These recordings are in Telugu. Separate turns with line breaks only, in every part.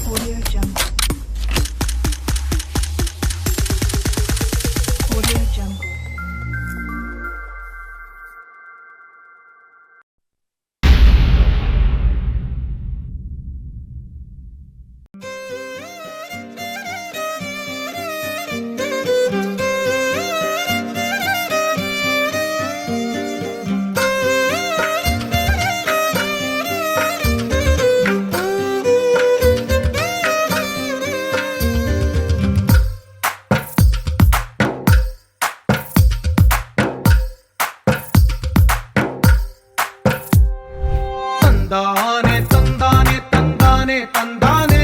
Audio Jungle. Audio Jungle.
తందానే తందానే తందానే తందానే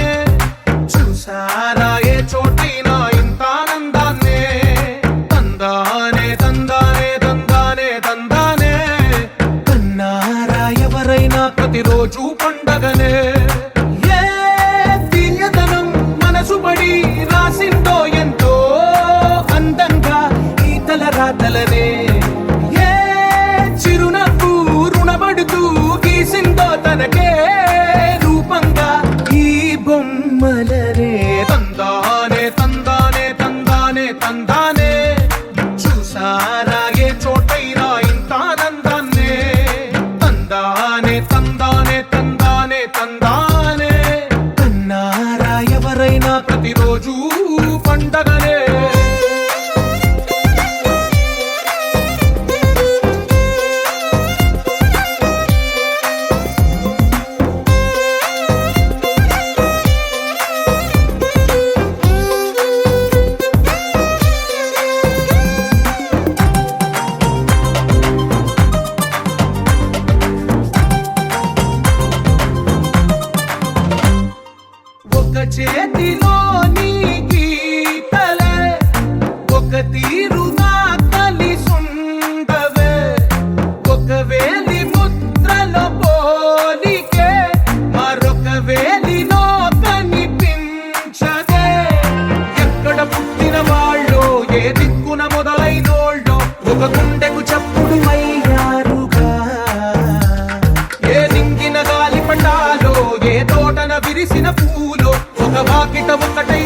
చూసారా ఏ చోటైనా ఇంత ఆనందాన్నే తందానే తందానే తందానే తందానే కన్నారా ఎవరైనా ప్రతిరోజు పండగనే ఏ తీయదనం మనసు పడి రాసిందో ఎంతో అందంగా ఈ తల రాతలనే ఏ చిరునవ్వు రుణపడుతూ గీసిందో తనకే రూపంగా ఈ బొమ్మలనే తందానే తందానే తందానే తందానే చూసారా ఏ చోటైనా ఇంత ఆనందాన్నే తందానే తందానే తందానే తందానే కన్నారా ఎవరైనా ప్రతిరోజు పండగనే ఒక చేతిలోని గీతలే ఒక తీరుగా కలిసుండవే ఒక వేలి ముద్రలో పోలికే మరొక వేలిలో కనిపించదే ఎక్కడ పుట్టిన వాళ్ళో ఏ దిక్కున మొదలైనోళ్ళో ఒక గుండెకు చప్పుడు అయ్యారుగా ఏ నింగిన గాలి పటాలో ఏ తోటన విరిసిన పూలో ఒక వాకిట ఒకటై